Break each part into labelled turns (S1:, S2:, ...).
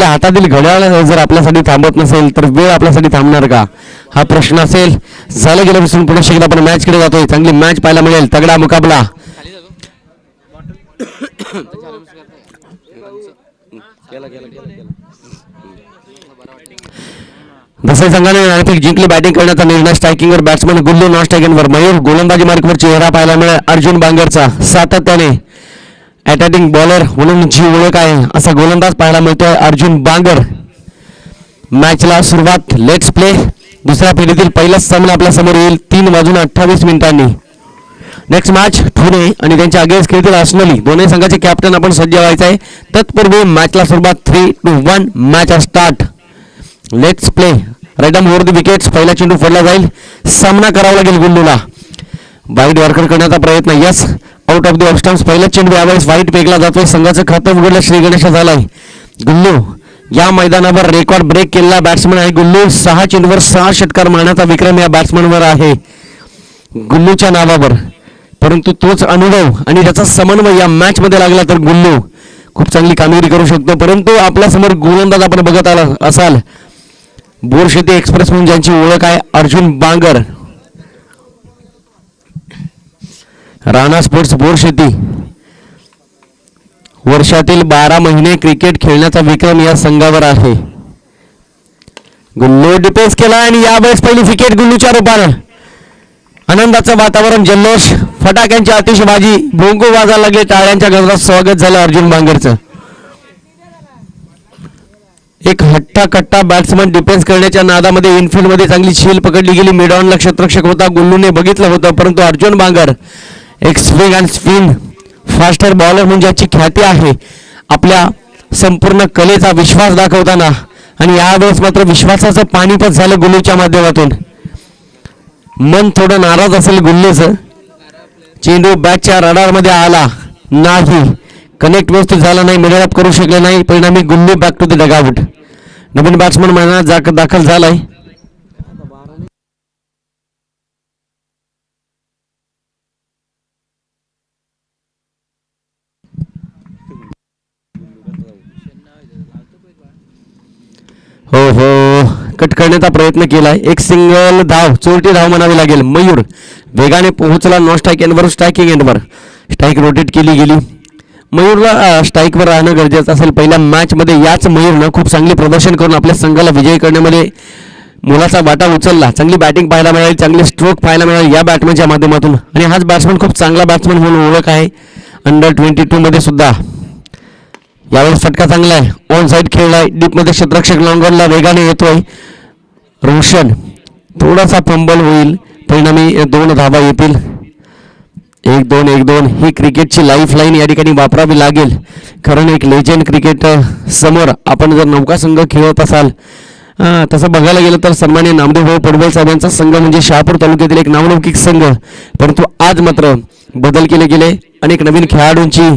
S1: आपल्या हातातील घड्याळ जर आपल्यासाठी थांबत नसेल तर वेळ आपल्यासाठी थांबणार का, हा प्रश्न असेल. झालं गेलं विसरून पुन्हा शेकडा आपण मॅच कडे जातोय. चांगली मॅच पाहायला मिळेल, तगडा मुकाबला. दसई संघाने नाणेफेक जिंकली. बॅटिंग करण्याचा निर्णय. स्ट्रायकिंगवर बॅट्समन गुल्लू, नॉन स्ट्रायकिंगवर मयूर. गोलंदाजी मार्कवर चेहरा पाहायला मिळेल अर्जुन बांगरचा. सातत्याने अटॅकिंग बॉलर म्हणून जी ओळख आहे असा गोलंदाज पाहायला मिळतोय अर्जुन बांगर. मॅचला सुरुवात. Let's play. दुसऱ्या फेरीतील पहिलाच सामना आपल्या समोर येईल 3:28 नेक्स्ट मॅच ठुणे आणि त्यांच्या अगेन्स्ट खेळतील अर्सनली. दोन्ही संघाचे कॅप्टन आपण सज्ज व्हायचं आहे. तत्पूर्वी मॅचला सुरुवात. 3-1 match start. Let's play. Right arm over the wickets. पहिला चेंडू फोडला जाईल. सामना करावा लागेल गुल्लूला. वाईट वॉर्कर करण्याचा प्रयत्न. Yes, out of the of stumps. पहिला चेंडू यावेळेस वाईट फेकला जातोय. संघाचं खातं उघडलं श्री गणेश झालाय. गुल्लू या मैदानावर रेकॉर्ड ब्रेक केलेला बॅट्समन आहे. गुल्लू 6 चेंडूवर 6 षटकार मारण्याचा विक्रम या बॅट्समनवर आहे गुल्लूच्या नावावर. परंतु तोच अनुभव आणि त्याचा समन्वय या मॅच मध्ये लागला तर गुल्लू खूप चांगली कामगिरी करू शकतो. परंतु आपल्या समोर गोलंदाज आपण बघत असाल बोरशेती एक्सप्रेस म्हणून ज्यांची ओळख आहे अर्जुन बांगर. राणा स्पोर्ट्स बोरशेती. वर्षातील 12 महिने क्रिकेट खेळण्याचा विक्रम या संघावर आहे. गुल्लू डिफेन्स केला आणि यावेळेस पहिली विकेट गुल्लूच्या रूपानं. आनंदाचं वातावरण, जल्लोष, फटाक्यांची आतिषबाजी, भोंगो वाजायला लागले. टाळ्यांच्या गजरात स्वागत झालं अर्जुन बांगरचं. एक हट्टाकट्टा बॅट्समन डिफेन्स करण्याच्या नादामध्ये इनफिल्डमध्ये चांगली झेल पकडली गेली. मिडऑनला क्षेत्ररक्षक होता. गुल्लूने बघितलं होतं परंतु अर्जुन बांगर एक swing and spin faster bowler म्हणून ज्याची ख्याती आहे आपल्या संपूर्ण कलेचा विश्वास दाखवताना, आणि यावेळेस मात्र विश्वासाचं पाणीपत झालं गुल्लूच्या माध्यमातून. मन थोडं नाराज असेल गुल्लूचं. चेंडू बॅटच्या रडारमध्ये आला नाही, कनेक्ट व्यवस्थित झाला नाही, मिडल अप करू शकले नाही. परिणामी Gullu back to the dugout. नवीन बॅट्समन मैदानात दाखल झालाय. हो हो, कट करण्याचा प्रयत्न केलाय. एक सिंगल धाव, चोरटी धाव म्हणावी लागेल. मयूर वेगाने पोहोचला नॉन स्ट्राईक एंडवर. स्ट्रायकिंग एंडवर स्ट्राईक रोटेट केली गेली. मयूरला स्ट्राईकवर राहणं गरजेचं असेल. पहिल्या मॅचमध्ये याच मयूरनं खूप चांगले प्रदर्शन करून आपल्या संघाला विजयी करण्यामध्ये मोलाचा वाटा उचलला. चांगली बॅटिंग पाहायला मिळाली, चांगले स्ट्रोक पाहायला मिळाले या बॅटमॅनच्या माध्यमातून. आणि हाच बॅट्समन खूप चांगला बॅट्समन म्हणून ओळख आहे अंडर-22 मध्ये सुद्धा. यावेळेस फटका चांगला आहे. ऑन साईड खेळलाय. डीपमध्ये क्षेत्ररक्षक लॉंगॉनला वेगाने येतोय. रोशन थोडासा फंबल होईल, परिणामी 2 धावा येतील. 1-2 ही क्रिकेटची लाईफ लाईन या ठिकाणी वापरावी लागेल. कारण एक लेजंड क्रिकेट समोर आपण जर नौका संघ खेळत असाल, तसं बघायला गेलं तर सन्मान्य नामदेव पडवळ साहेबांचा संघ म्हणजे शहापूर तालुक्यातील एक नावलौकिक संघ. परंतु आज मात्र बदल केले गेले. अनेक नवीन खेळाडूंची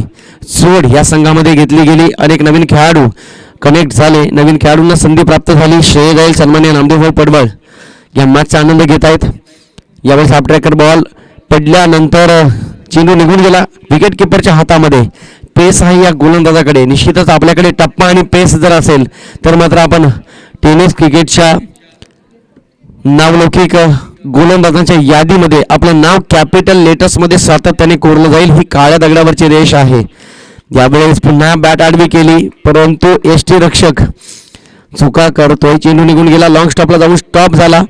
S1: जोड या संघामध्ये घेतली गेली. अनेक नवीन खेळाडू कनेक्ट झाले. नवीन खेळाडूंना संधी प्राप्त झाली. श्रेय जाईल सन्मान्य नामदेव पडवळ या मॅचचा आनंद घेत आहेत. यावेळेस हाफ ट्रॅकर बॉल पडल्यानंतर चेंडू निघून गेला विकेट किपरच्या हातामध्ये. पेस आहे या गोलंदाजाकडे. निश्चितच आपल्याकडे टप्पा आणि पेस जर असेल तर मात्र आपण टेनिस क्रिकेटच्या नावलौकिक गोलंदाजांच्या यादीमध्ये आपलं नाव कॅपिटल लेटर्समध्ये सातत्याने कोरलं जाईल. ही काळ्या दगडावरची रेष आहे. यावेळेस पुन्हा बॅट आडवी केली परंतु एसटी रक्षक चुका करतोय. चेंडू निघून गेला. लॉंग स्टॉपला जाऊन स्टॉप झाला.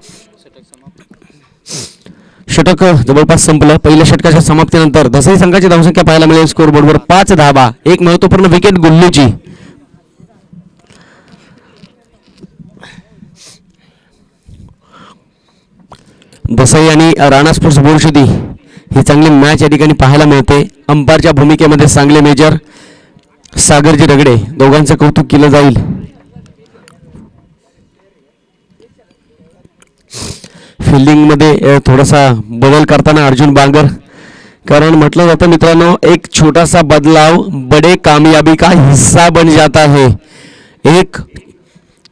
S1: षटक जवळपास संपलं. पहिल्या षटकाच्या समाप्तीनंतर दसई संघाची धावसंख्या पाहायला मिळेल स्कोर बोर्डवर 5 धावा. एक महत्त्वपूर्ण विकेट गुल्लूची. दसई आणि राणा स्पोर्ट्स बोरशेती ही चांगली मॅच या ठिकाणी पाहायला मिळते. अंपायरच्या भूमिकेमध्ये सांगले मेजर, सागरजी रगडे दोघांचं कौतुक केलं जाईल. फिल्डिंगमध्ये थोडासा बदल करताना अर्जुन बांगर, कारण म्हटलं जातं मित्रांनो एक छोटासा बदलाव बडे कामयाबी का हिस्सा बन जाता है. एक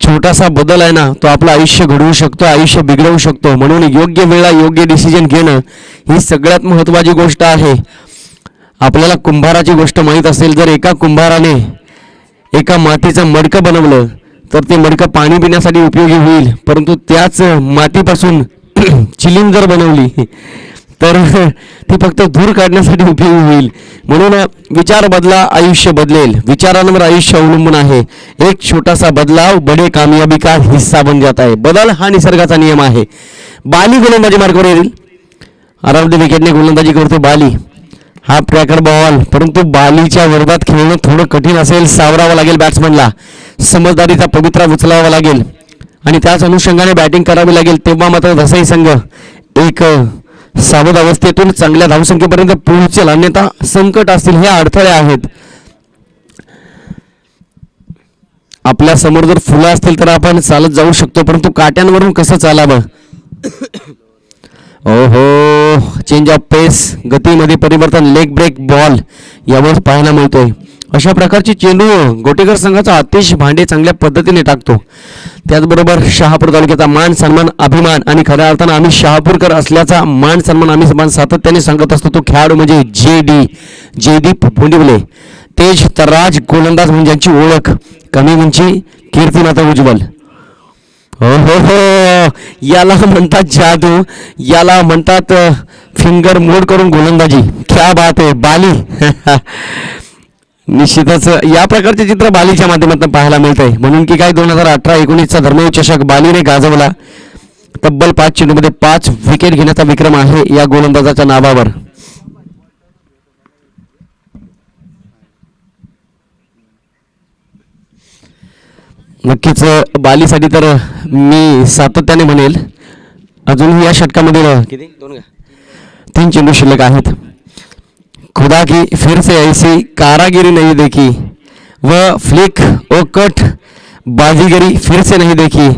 S1: छोटासा बदल आहे ना तो आपलं आयुष्य घडवू शकतो, आयुष्य बिघडवू शकतो. म्हणून योग्य वेळा योग्य डिसिजन घेणं ही सगळ्यात महत्त्वाची गोष्ट आहे. आपल्याला कुंभाराची गोष्ट माहीत असेल, जर एका कुंभाराने एका मातीचं मडकं बनवलं तर ते मडकं पाणी पिण्यासाठी उपयोगी होईल, परंतु त्याच मातीपासून चिलीम जर बनवली तर ती फक्त धूर काढण्यासाठी उपयोगी होईल. म्हणून विचार बदला, आयुष्य बदलेल. विचारांवर आयुष्य अवलंबून आहे. एक छोटासा बदलाव बडे कामयाबी का हिस्सा बन जाता है. बदल हा निसर्गाचा नियम आहे. बाली गोलंदाजी मार्गावर येईल. आरामदायी विकेटने गोलंदाजी करतो बाली. हा ट्रॅकर बॉल, परंतु बालीच्या विरोधात खेळणं थोडं कठीण असेल. सावरावं लागेल बॅट्समनला. समजदारीचा पवित्रा उचलावा लागेल आणि त्याच अनुषंगाने बॅटिंग करावी लागेल. तेव्हा मात्र दसाई संघ एक सावध अवस्थेतून चांगल्या धावसंख्येपर्यंत पोहोचेल, अन्यथा संकट असतील. हे अडथळे आहेत. आपल्या समोर जर फुलं असतील तर आपण चालत जाऊ शकतो, परंतु काट्यांवरून कसं चालावं. ओहो, चेंज ऑफ पेस, गतीमध्ये परिवर्तन, लेग ब्रेक बॉल यावर पाहायला मिळतोय. अशा प्रकारची चेंडू गोटेकर संघाचा आतिश भांडे चांगल्या पद्धतीने टाकतो. त्याचबरोबर शहापूर तालुक्याचा मान सन्मान, अभिमान आणि खऱ्या अर्थानं आम्ही शहापूरकर असल्याचा मान सन्मान आम्ही समान सातत्याने सांगत असतो. तो खेळाडू म्हणजे जयदीप भोंडिवले. तेज तराज गोलंदाज म्हणजे यांची ओळख. कमी उंची, कीर्ती माता उज्ज्वल. हो हो हो, याला म्हणतात जादू, याला म्हणतात फिंगर मोड करून गोलंदाजी. क्या बात आहे बाली. निश्चितच या प्रकारचे चित्र बालीच्या माध्यमातून पाहायला मिळतंय. म्हणून की काय 2018-19चा धर्मवीर चषक बालीने गाजवला. तब्बल 5 चेंडूमध्ये 5 विकेट घेण्याचा विक्रम आहे या गोलंदाजाच्या नावावर. नक्कीच बालीसाठी तर मी सातत्याने म्हणेल अजूनही या षटकामध्ये किती 3 चेंडू शिल्लक आहेत. खुदा की फिर से ऐसी कारागिरी नहीं देखी, वह फ्लिक ओ कट बाजीगरी फिर से नहीं देखी.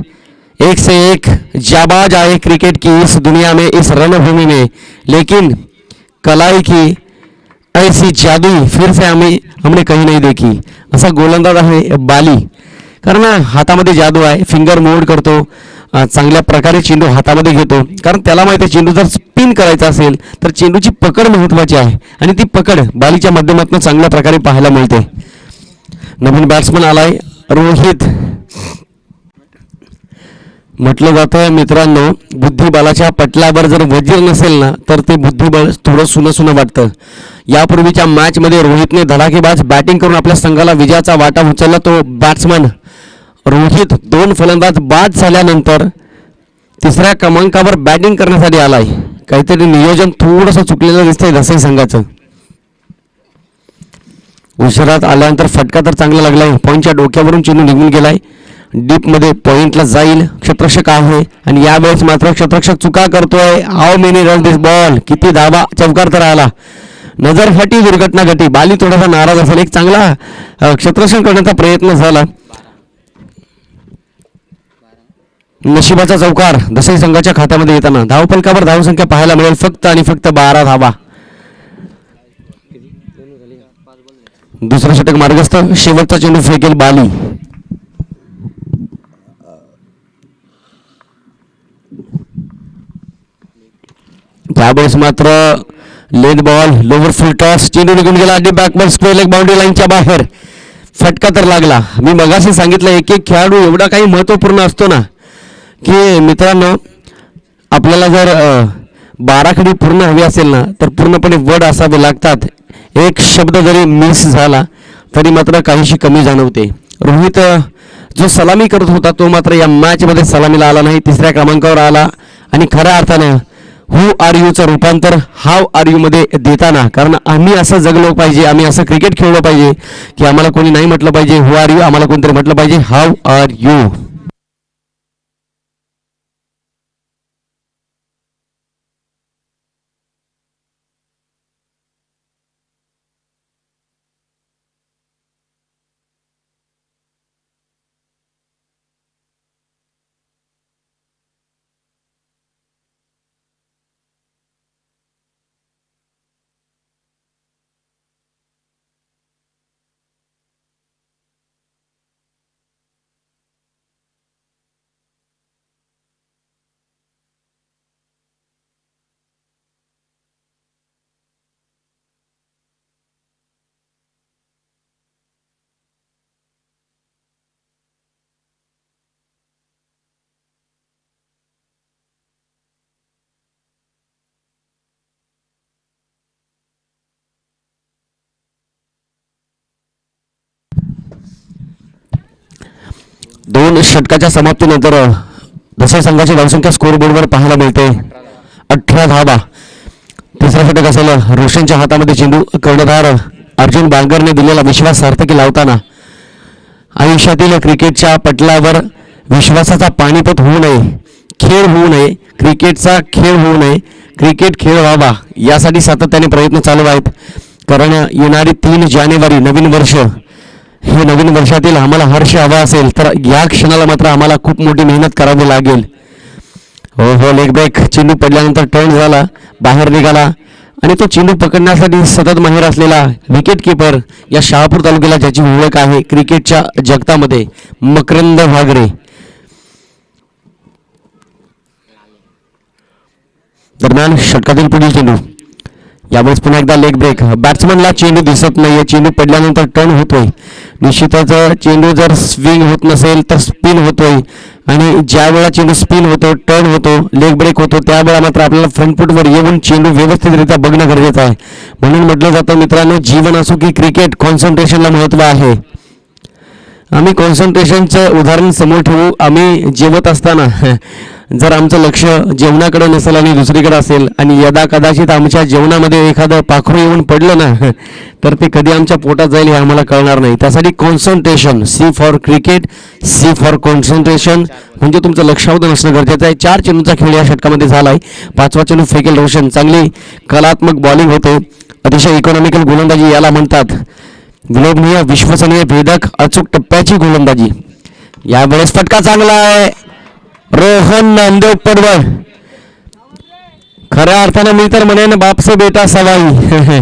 S1: एक से एक जाबाज आए क्रिकेट की इस दुनिया में, इस रणभूमि में, लेकिन कलाई की ऐसी जादू फिर से हमने कहीं नहीं देखी. असा गोलंदाज आहे बाली. कारण हातामध्ये जादू आहे. फिंगर मोड करतो, चांगल्या प्रकारे चेंडू हातामध्ये घेतो. कारण त्याला माहिती आहे चेंडू जर स्पिन करायचा असेल तर चेंडूची पकड महत्त्वाची आहे आणि ती पकड बालीच्या माध्यमातून चांगल्या प्रकारे पाहायला मिळते. नवीन बॅट्समन आलाय रोहित. म्हटलं जातं मित्रांनो, बुद्धिबळाच्या पटलावर जर वजीर नसेल ना तर ते बुद्धिबळ थोडं सुनं सुनं वाटतं. यापूर्वीच्या मॅचमध्ये रोहितने धडाकेबाज बॅटिंग करून आपल्या संघाला विजयाचा वाटा उचलला. तो बॅट्समन रोहित 2 फलंदाज बाद झाल्यानंतर 3ऱ्या क्रमांकावर बॅटिंग करण्यासाठी आलाय. काहीतरी नियोजन थोडंसं चुकलेलं दिसतंय दसाई संघाचं. उशिरात आल्यानंतर फटका तर चांगला लागलाय. पॉईंटच्या डोक्यावरून चेंडू निघून गेलाय. डीपमध्ये पॉईंटला जाईल. क्षेत्ररक्षक आहे आणि यावेळेस मात्र क्षेत्ररक्षक चुका करतोय. How many run this ball, किती धावा, चौकार तर आला. नजरफाटी, दुर्घटना घटी. बाली थोडासा नाराज असेल. एक चांगला क्षेत्ररक्षण करण्याचा प्रयत्न झाला. नशिबाचा चौकार दसाई संघाच्या खात्यामध्ये येताना धावफलकावर धावसंख्या पाहायला मिळेल फक्त आणि फक्त 12 धावा. दुसरा षटक मार्गस्थ. शेवटचा चेंडू फेकेल बाली. त्यावेळेस मात्र late ball, lower full toss, चेंडू निघून गेला. अड्डी बॅकवर्ड स्क्वेअर लेग बाउंड्री लाईनच्या बाहेर. फटका तर लागला. मी मगाशी सांगितलं एक एक खेळाडू एवढा काही महत्त्वपूर्ण असतो ना की मित्रांनो, आपल्याला जर 12 खडी पूर्ण हवी असेल ना तर पूर्णपणे वड असावे लागतात. एक शब्द जरी मिस झाला तरी मात्र काहीशी कमी जाणवते. रोहित जो सलामी करत होता तो मात्र या मॅचमध्ये सलामीला आला नाही. 3ऱ्या क्रमांकावर आला आणि खऱ्या अर्थानं हू आर यूचं रूपांतर हाव आर यू मध्ये देताना, कारण आम्ही असं जगलो पाहिजे, आम्ही असं क्रिकेट खेळलो पाहिजे की आम्हाला कोणी नाही म्हटलं पाहिजे हू आर यू, आम्हाला कोणतरी म्हटलं पाहिजे हाव आर यू. दोन षटकाच्या समाप्तीनंतर दसरा संघाची धावसंख्या स्कोर बोर्डवर पाहायला मिळते 18 धावा. तिसरा षटक असेल रोशनच्या हातामध्ये चेंडू. कर्णधार अर्जुन बांगरने दिलेला विश्वास सार्थकी लावताना आयुष्यातील क्रिकेटच्या पटलावर विश्वासाचा पाणीपत होऊ नये, खेळ होऊ नये, क्रिकेटचा खेळ होऊ नये, क्रिकेट खेळ व्हावा यासाठी सातत्याने प्रयत्न चालू आहेत. कारण येणारी 3 जानेवारी नवीन वर्ष, हे नवीन वर्षातील आम्हाला हर्ष हवा असेल तर या क्षणाला मात्र आम्हाला खूप मोठी मेहनत करावी लागेल. हो हो, लेग ब्रेक. चेंडू पडल्यानंतर टर्न झाला, बाहेर निघाला आणि तो चेंडू पकडण्यासाठी सतत माहीर असलेला विकेट किपर या शहापूर तालुक्याला ज्याची ओळख आहे क्रिकेटच्या जगतामध्ये, मकरंद भागरे. दरम्यान षटकातील पुढील चेंडू. यावेळेस पुन्हा एकदा लेग ब्रेक. बॅट्समनला चेंडू दिसत नाहीये, चेंडू पडल्यानंतर टर्न होतोय. निश्चितच चेंडू जर स्विंग होत नसेल तर स्पिन होतोय आणि ज्या वेळा चेंडू स्पिन होतो, टर्न होतो, लेग ब्रेक होतो, त्यावेळा मात्र आपल्याला फ्रंट फुटवर येऊन चेंडू व्यवस्थितरित्या बघणं गरजेचं आहे. म्हणून म्हटलं जातं मित्रांनो, जीवन असो की क्रिकेट, कॉन्सन्ट्रेशनला महत्त्व आहे. आम्ही कॉन्सन्ट्रेशनचं उदाहरण समोर ठेवू. आम्ही जेवत असताना जर आमचं लक्ष जेवणाकडे नसेल आणि दुसरीकडे असेल आणि यदा कदाचित आमच्या जेवणामध्ये एखादं पाखरू येऊन पडलं ना तर ते कधी आमच्या पोटात जाईल हे आम्हाला कळणार नाही. त्यासाठी concentration, C for cricket, C for concentration, म्हणजे तुमचं लक्षावधान असणं गरजेचं आहे. 4 चेंडूचा खेळ या षटकामध्ये झाला आहे. 5वा चेंडू फेकेल रोशन. चांगली कलात्मक बॉलिंग होते. अतिशय इकॉनॉमिकल गोलंदाजी याला म्हणतात. विलोभनीय, विश्वसनीय, भेदक, अचूक टप्प्याची गोलंदाजी. यावेळेस फटका चांगला आहे. रोहन नामदेव पडवळ. खऱ्या अर्थानं मी तर म्हणेन बाप से बेटा सवाई.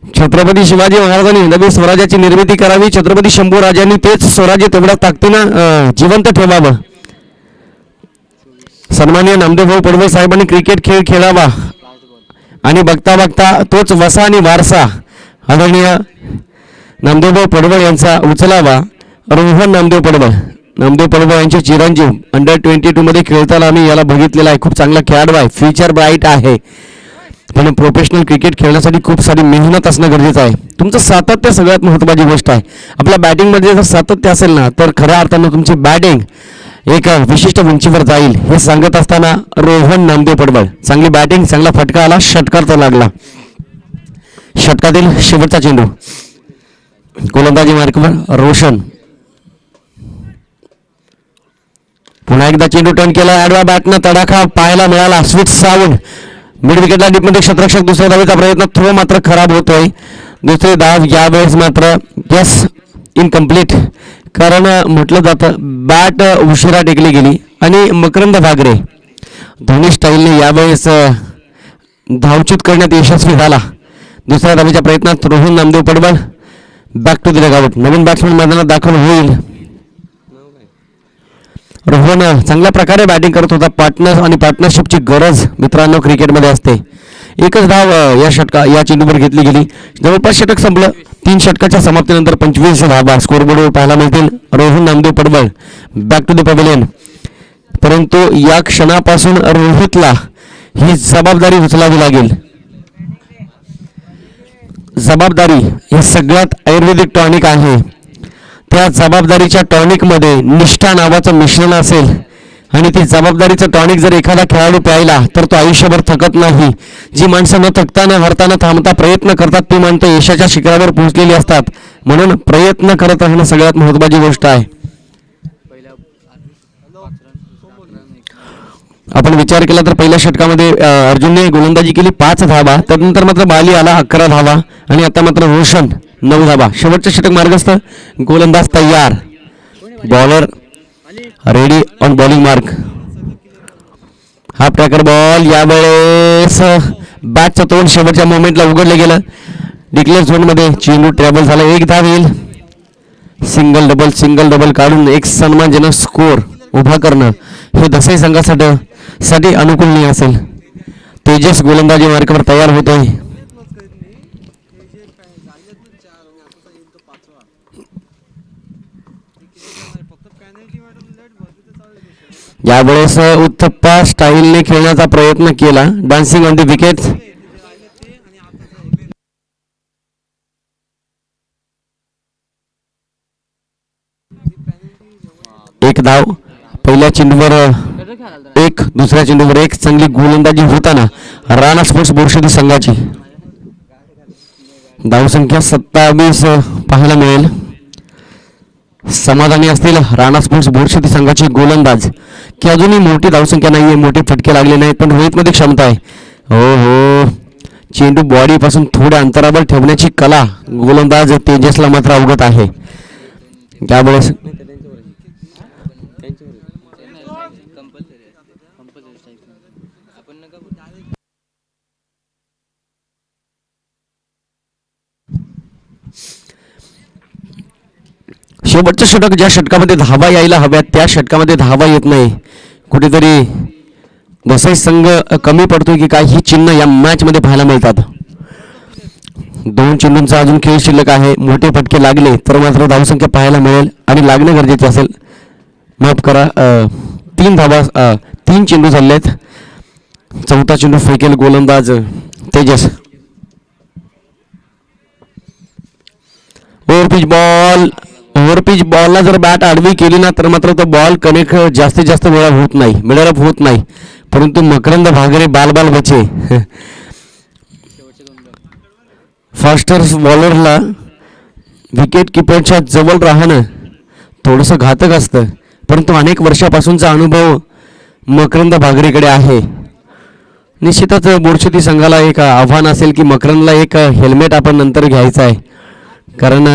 S1: छत्रपती शिवाजी महाराजांनी नवीन स्वराज्याची निर्मिती करावी. छत्रपती शंभू राजांनी तेच स्वराज्य तेवढ्या ताकदीनं जिवंत ठेवावं. सन्माननीय नामदेवभाऊ पडवळ साहेबांनी क्रिकेट खेळ खेळावा आणि बघता बघता तोच वसा आणि वारसा आदरणीय नामदेवभाऊ पडवळ यांचा उचलावा. रोहन नामदेव पडवळ. नामदेव पडवळ यांचे चिरंजीव अंडर 22 मध्ये खेळताना आम्ही याला बघितलेला आहे. खूप चांगला खेळाडू आहे, फ्युचर ब्राईट आहे. पण प्रोफेशनल क्रिकेट खेळण्यासाठी खूप सारी मेहनत असणं गरजेचं आहे. तुमचं सातत्य सगळ्यात महत्त्वाची गोष्ट आहे. आपल्या बॅटिंगमध्ये जर सातत्य असेल ना तर खऱ्या अर्थानं तुमची बॅटिंग एक विशिष्ट उंचीवर जाईल. हे सांगत असताना रोहन नामदेव पडवळ. चांगली बॅटिंग, चांगला फटका आला, षटकार तर लागला. षटकातील शेवटचा चेंडू. गोलंदाजी मार्कवर रोशन. पुन्हा एकदा चेंडू टर्न केला. आडवा बॅटनं तडाखा पाहायला मिळाला. Switch sound. मिड विकेटला डीपमध्ये क्षेत्ररक्षक दुसऱ्या धावेचा प्रयत्न, थ्रो मात्र खराब होतोय. दुसरी धाव यावेळेस मात्र यस इनकम्प्लीट. कारण म्हटलं जातं बॅट उशिरा टेकली गेली आणि मकरंद भागरे धोनी स्टाईलने यावेळेस धावच्युत करण्यात यशस्वी झाला. दुसऱ्या धावेच्या प्रयत्नात Rohan Namdev Padwal back to the dugout. नवीन बॅट्समन मैदानात दाखल होईल. रोहन चांगल्या प्रकारे बॅटिंग करत होता. पार्टनर आणि पार्टनरशिपची गरज मित्रांनो क्रिकेटमध्ये असते. एकच धाव या चेंडूवर घेतली गेली. जवळपास षटक संपलं. 3 षटकाच्या समाप्तीनंतर 25 धावा स्कोरबोर्डवर पाहायला मिळतील. Rohan Namdev Padwal back to the pavilion. परंतु या क्षणापासून रोहितला ही जबाबदारी उचलावी लागेल. जबाबदारी हे सगळ्यात आयुर्वेदिक टॉनिक आहे. त्या जबाबदारीच्या टॉनिकमध्ये निष्ठा नावाचं मिश्रण असेल आणि ती जबाबदारीचं टॉनिक जर एखादा खेळाडू प्यायला तर तो आयुष्यभर थकत नाही. जी माणसं न थकता न हरता न थांबता प्रयत्न करतात ती माणसं यशाच्या शिखरावर पोहोचलेली असतात. म्हणून प्रयत्न करत राहणं सगळ्यात महत्त्वाची गोष्ट आहे. आपण विचार केला तर पहिल्या षटकामध्ये अर्जुनने गोलंदाजी केली 5 धावा. त्यानंतर मात्र बाली आला 11 धावा आणि आता मात्र रोशन 9 धावा. शेवटचे षटक मार्गस्थ. गोलंदाज तयार. Bowler ready on bowling mark. हा ट्रॅकर बॉल. यावेळेस बॅटचं तोंड शेवटच्या मोमेंटला उघडलं गेलं. डिक्लेअर झोनमध्ये चेंडू ट्रॅव्हल झाला. 1 धाव येईल. सिंगल डबल काढून एक सन्मानजनक स्कोर उभा करणं हे दसई संघासाठी अनुकूलनीय असेल. तेजस गोलंदाजी मार्कावर तयार होतोय. यावेळेस उत्थप्पा स्टाईलने खेळण्याचा प्रयत्न केला. Dancing on the wicket. धाव. पहिल्या चेंडूवर एक, दुसऱ्या चेंडूवर एक. चांगली गोलंदाजी होताना राणा स्पोर्ट्स बोरशेती संघाची. धावसंख्या 27 पाहायला मिळेल. समाधानी असतील राणा स्पोर्ट्स बोरशेती संघाचे गोलंदाज की अजूनही मोठी धावसंख्या नाहीये, मोठे फटके लागले नाहीत, पण रोहितमध्ये क्षमता आहे. हो हो, चेंडू बॉडी पासून थोड्या अंतरावर ठेवण्याची कला गोलंदाज तेजसला मात्र अवगत आहे. त्यावेळेस शेवटचं षटक, ज्या षटकामध्ये धावा यायला हव्यात त्या षटकामध्ये धावा येत नाही. कुठेतरी वसई संघ कमी पडतोय की काय, ही चिन्ह या मॅच मध्ये पाहायला मिळतात. 2 चेंडूंचा अजून खेळ शिल्लक आहे. मोठे फटके लागले तर मात्र धावसंख्या पाहायला मिळेल आणि लागणे गरजेचे असेल. माफ करा, 3 चेंडू झालेत. 4था चेंडू फेकेल गोलंदाज तेजस. ओव्हरपिच बॉलला जर बॅट आडवी केली ना तर मात्र तो बॉल कनेक्ट जास्तीत जास्त वेळा होत नाही, मिडरअप होत नाही. परंतु मकरंद भागरे बाल बचे. फास्टर बॉलरला विकेट किपरच्या जवळ राहणं थोडंसं घातक असतं, परंतु अनेक वर्षापासूनचा अनुभव मकरंद भागरेकडे आहे. निश्चितच बोरशेती संघाला एक आव्हान असेल की मकरंदला एक हेल्मेट आपण नंतर घ्यायचं आहे, कारण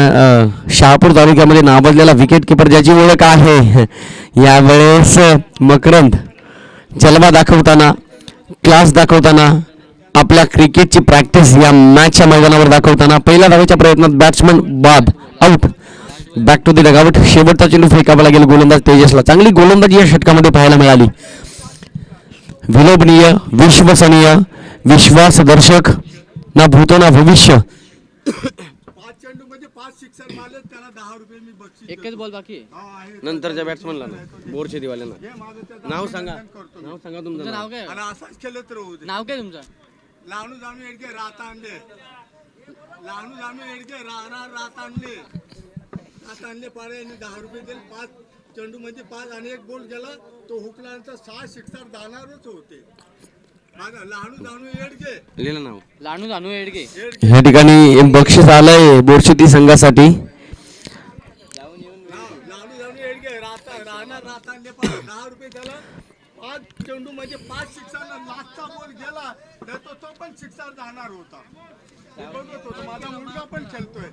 S1: शहापूर तालुक्यामध्ये नावाजलेला विकेट किपर ज्याची ओळख आहे. यावेळेस मकरंद जलवा दाखवताना, क्लास दाखवताना, आपल्या क्रिकेटची प्रॅक्टिस या मॅचच्या मैदानावर दाखवताना पहिल्या धावेच्या प्रयत्नात बॅट्समन बाद, out. Back to the dugout. शेवटचा चेंडू फेकावा लागेल गोलंदाज तेजसला. चांगली गोलंदाजी या षटकामध्ये पाहायला मिळाली. विलोभनीय, विश्वसनीय, विश्वासदर्शक, ना भूतो ना भविष्य.
S2: एकच बॉल बाकी
S1: नंतरच्या बॅट्समनला बोरशेतीवाल्यांना नाव सांगा. तुमचं
S2: नाव काय? नाव काय तुमचं?
S3: लाणू जाणू एडके रातांडे, लाणू जाणू एडके रातांडे, रातांडे पाडे 10 रुपये दिले. 5 चेंडू मध्ये 5 आणि 1 गोल गेला तो हुकल्यानंतर 6 सिक्सर जाणारच होते. लाणू जाणू एडके
S1: लिहिलं नाव,
S2: लाणू जाणू एडगे.
S1: या ठिकाणी बक्षीस आलंय बोरशेती संघासाठी.
S3: लाणू जाणू एडके रातांडे पाडे 10 रुपये दिला. 5 चेंडू मध्ये 5 सिक्सर, लास्टचा गोल गेला तर तो पण सिक्सर जाणार होता. बघत होतो, माझा मुलगा पण खेळतोय.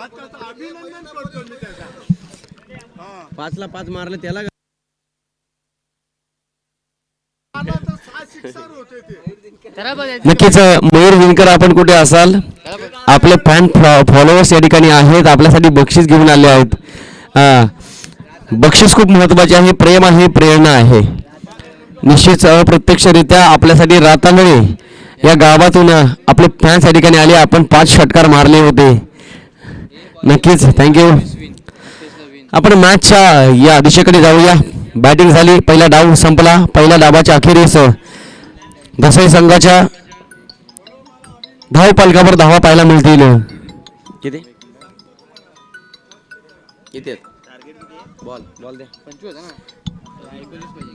S3: आज त्याचं अभिनंदन करतो मी त्याचा.
S1: 5ला 5 मारले त्याला.
S3: तर 6 सिक्सर होते ते.
S2: त्याला बघ
S1: नक्कीच मयूर विणकर, आपण कुठे असाल? आपले फॅन फॉलोअर्स या ठिकाणी आहेत, आपल्यासाठी बक्षीस घेऊन आले आहेत. बक्षीस खूप महत्वाचे आहे, प्रेम आहे, प्रेरणा आहे. निश्चित अप्रत्यक्षरित्या आपल्यासाठी रातांगळे या गावातून आपले फॅन्स या ठिकाणी आले. आपण 5 षटकार मारले होते. नक्कीच थँक्यू. आपण मॅचच्या या दिशेकडे जाऊया. बॅटिंग झाली, पहिला डाव संपला. पहिल्या डावाच्या अखेरीस दसई संघाच्या धाव पालकावर धावा पाहायला मिळतील. किती किती बॉल बॉल द्या.
S2: 25 ना. 19 पाहिजे.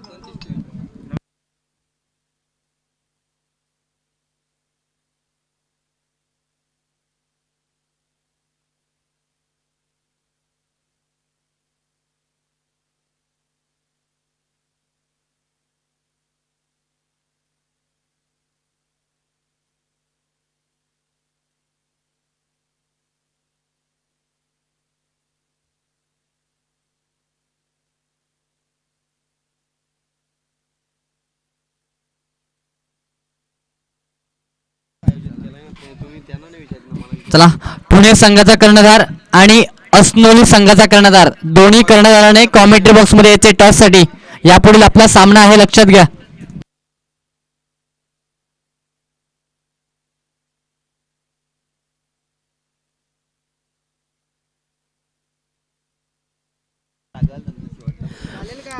S2: चला, पुणे संघाचा कर्णधार आणि अस्नोली संघाचा कर्णधार दोन्ही कर्णधाराने कॉमेंट्री बॉक्स मध्ये यायचे टॉस साठी. यापुढील आपला सामना आहे, लक्षात घ्या.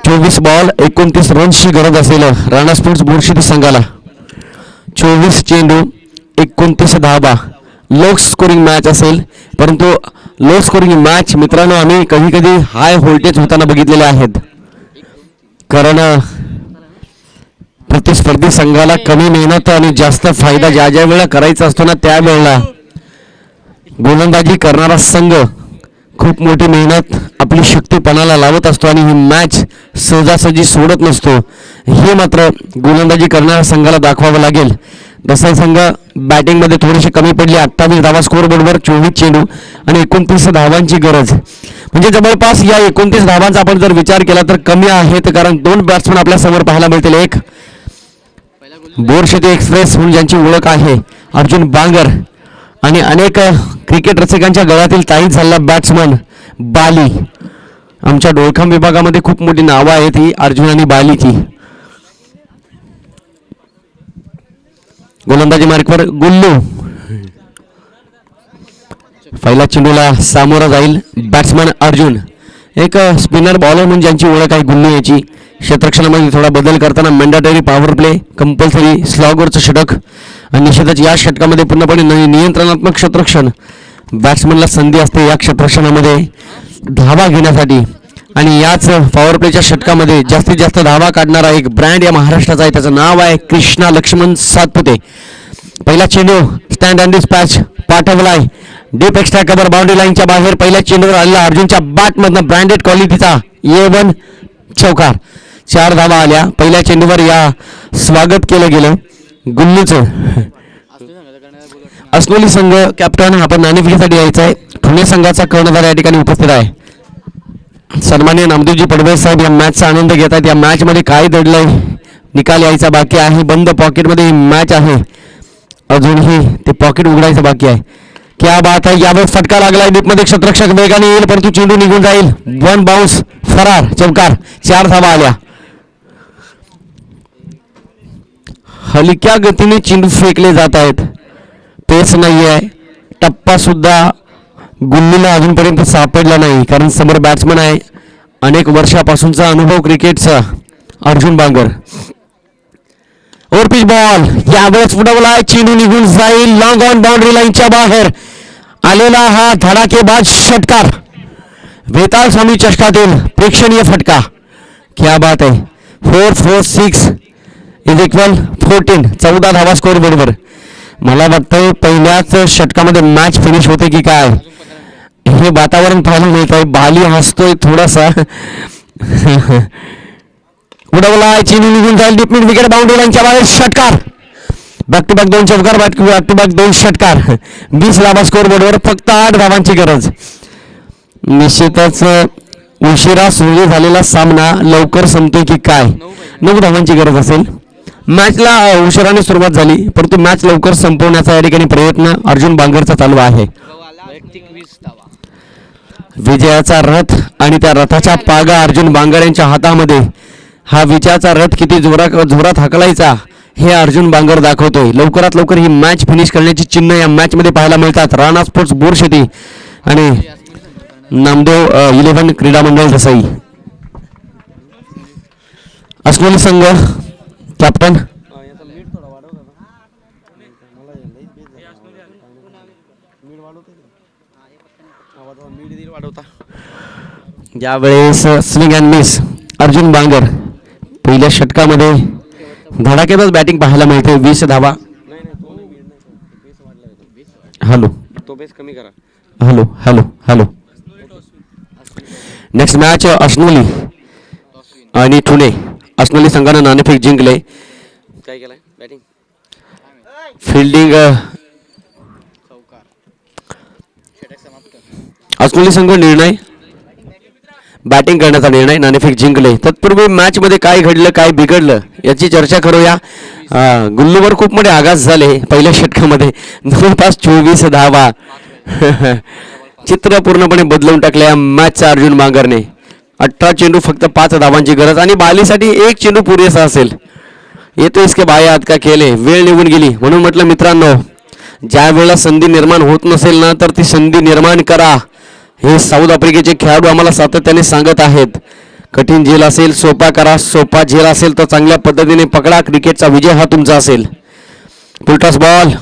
S1: चोवीस बॉल 29 रन्सची गरज असेल राणा स्पोर्ट्स बोरशेती संघाला. 24 चेंडू 29 धावा. लो स्कोरिंग मॅच असेल, परंतु लो स्कोरिंग मॅच मित्रांनो आम्ही कधी कधी हाय व्होल्टेज होताना बघितलेले आहेत. कारण प्रतिस्पर्धी संघाला कमी मेहनत आणि जास्त फायदा ज्या ज्या वेळेला करायचा असतो ना त्यावेळेला गोलंदाजी करणारा संघ खूप मोठी मेहनत आपली शक्ती पणाला लावत असतो आणि ही मॅच सहजासहजी सोडत नसतो. हे मात्र गोलंदाजी करणाऱ्या संघाला दाखवावं लागेल. दसा संघ बॅटिंगमध्ये थोडीशी कमी पडली. 28 धावा स्कोर बोर्डवर, 24 चेंडू आणि 29 धावांची गरज. म्हणजे जवळपास या 29 धावांचा आपण जर विचार केला तर कमी आहेत, कारण 2 बॅट्समन आपल्या समोर पाहायला मिळतील. एक बोरशेती एक्सप्रेस म्हणून ज्यांची ओळख आहे अर्जुन बांगर आणि अनेक क्रिकेट रसिकांच्या गळ्यातील ताईत झालेला बॅट्समन बाली. आमच्या डोळखाम विभागामध्ये खूप मोठी नावं आहेत ही अर्जुन आणि बालीची. गोलंदाजी मार्कवर गुल्लू पहिल्या चेंडूला सामोरा जाईल बॅट्समन अर्जुन. एक स्पिनर बॉलर म्हणून ज्यांची ओळख आहे गुल्लू याची. क्षेत्ररक्षणामध्ये थोडा बदल करताना मॅन्डेटरी पॉवर प्ले, कंपल्सरी स्लॉगवरचं षटक आणि निश्चितच या षटकामध्ये पूर्णपणे नियंत्रणात्मक क्षेत्ररक्षण. बॅट्समनला संधी असते या क्षेत्ररक्षणामध्ये धावा घेण्यासाठी आणि याच पॉवर प्लेच्या षटकामध्ये जास्तीत जास्त धावा काढणारा एक ब्रँड या महाराष्ट्राचा आहे. त्याचं नाव आहे कृष्णा लक्ष्मण सातपुते. पहिला चेंडू स्टँड अँड डिस्पॅच पाठवलाय डीप एक्स्ट्रा कव्हर बाउंड्री लाईनच्या बाहेर. पहिल्या चेंडूवर आलेला अर्जुनच्या बॅटमधनं ब्रँडेड क्वालिटीचा A1 चौकार. 4 धावा आल्या. पहिल्या चेंडूवर या स्वागत केलं गेलं गुल्लूचं. अस्नोली संघ कॅप्टन आपण नाणेफेकीसाठी यायचा आहे. ठोणे संघाचा कर्णधार या ठिकाणी उपस्थित आहे. सन्माननीय नामदेवजी पडवे साहेब या मॅचचा आनंद घेत आहेत. या मॅचमध्ये काय दडलंय, निकाल यायचा बाकी आहे. बंद पॉकेटमध्ये ही मॅच आहे, अजूनही ते पॉकेट उघडायचं बाकी आहे. क्या बात आहे. यावर फटका लागलाय डीपमध्ये. क्षेत्ररक्षक वेगाने येईल परंतु चेंडू निघून जाईल. 1 बाउन्स फरार चौकार. 4 धावा आल्या. हलक्या गतीने चेंडू फेकले जात आहेत. पेस नाही आहे. टप्पा सुद्धा गुल्लीला अजूनपर्यंत सापडला नाही, कारण समोर बॅट्समन आहे अनेक वर्षापासूनचा अनुभव क्रिकेटचा अर्जुन बांगर. ओव्हरपिच बॉल यावेळेस फुटवलाय. चेंडू निघून जाईल लॉंग ऑन बाउंड्री लाईनच्या बाहेर. आलेला हा धडाकेबाज षटकार वेताळ स्वामी चषकातील प्रेक्षणीय फटका. क्या बात आहे. 4-4-6 इज इक्वल 14. 14 धावा स्कोर बोर्डवर. मला वाटतंय पहिल्याच षटकामध्ये मॅच फिनिश होते की काय हे वातावरण पाहायला मिळत आहे. बाली हसतोय थोडासा. उडवला चेंडू निघून जाईल डीप मिड विकेट बाउंड्री लाईनच्या बाहेर. षटकार. बॅक टू बॅक 2 चौकार. बॅक टू बॅक 2 षटकार. 20 धावा स्कोर बोर्डवर. फक्त 8 धावांची गरज. निश्चितच उशिरा सुरू झालेला सामना लवकर संपतोय की काय. 9 धावांची गरज असेल. मॅचला उशिराने सुरुवात झाली परंतु मॅच लवकर संपवण्याचा या ठिकाणी प्रयत्न अर्जुन बांगरचा चालू आहे. विजयाचा रथ आणि त्या रथाच्या पागा अर्जुन बांगर यांच्या हातामध्ये. हा विजयाचा रथ किती जोरात हाकलायचा हे अर्जुन बांगर दाखवतोय. लवकरात लवकर ही मॅच फिनिश करण्याची चिन्ह या मॅच मध्ये पाहायला मिळतात. राणा स्पोर्ट्स बोरशेती आणि नामदेव 11 क्रीडा मंडळ दसाई. अस्नोली संघ कॅप्टन यावेळेस swing and miss Arjun Bangar. पहिल्या षटकामध्ये धडाकेबाज बॅटिंग पाहायला मिळते. 20 धावा. Hello hello hello hello. Next match Asnoli आणि ठुणे. अस्नोली संघानं नाणेफेक जिंकले. काय केलंय बॅटिंग फिल्डिंग. अस्नोली संघ निर्णय बॅटिंग करण्याचा निर्णय. नाणेफेक जिंकले. तत्पूर्वी मॅच मध्ये काय घडलं काय बिघडलं याची चर्चा करूया. गुल्लूवर खूप मोठे आघात झाले पहिल्या षटकामध्ये. जवळपास 24 धावा. चित्र पूर्णपणे बदलवून टाकले या मॅचचा अर्जुन बांगरने. 18 चेंडू फक्त 5 धावांची गरज आणि बालीसाठी 1 चेंडू पुरेसा असेल. येतो इसके बायात का केले. वेळ निघून गेली. म्हणून म्हटलं मित्रांनो, ज्या वेळेला संधी निर्माण होत नसेल ना तर ती संधी निर्माण करा. हे साऊथ आफ्रिकेचे खेळाडू आम्हाला सातत्याने सांगत आहेत. कठीण झेल असेल सोपा करा, सोपा झेल असेल तर चांगल्या पद्धतीने पकडा. क्रिकेटचा विजय हा तुमचा असेल. फुलटॉस बॉल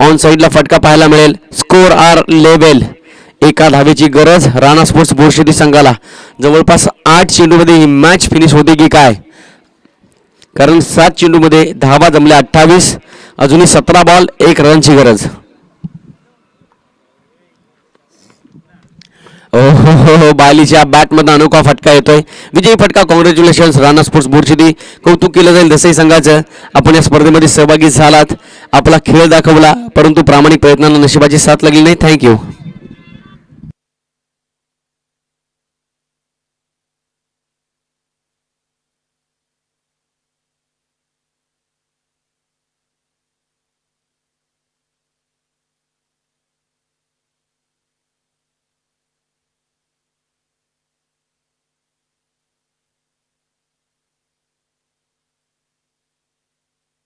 S1: ऑन साईडला फटका पाहायला मिळेल. Score R level. 1 धावेची गरज राणा स्पोर्ट्स बोरशेती संघाला. जवळपास 8 चेंडूमध्ये ही मॅच फिनिश होते की काय, कारण 7 चेंडूमध्ये धावा जमल्या 28, अजूनही 17 बॉल 1 रनची गरज. हो बालीच्या बॅटमधून अनोखा फटका येतोय. विजयी फटका. कॉंग्रॅच्युलेशन्स राणा स्पोर्ट्स बोर्डची कौतुक केलं जाईल दसई संघाचं. आपण या स्पर्धेमध्ये सहभागी झालात, आपला खेळ दाखवला, परंतु प्रामाणिक प्रयत्नांना नशिबाची साथ लागली नाही. थँक्यू.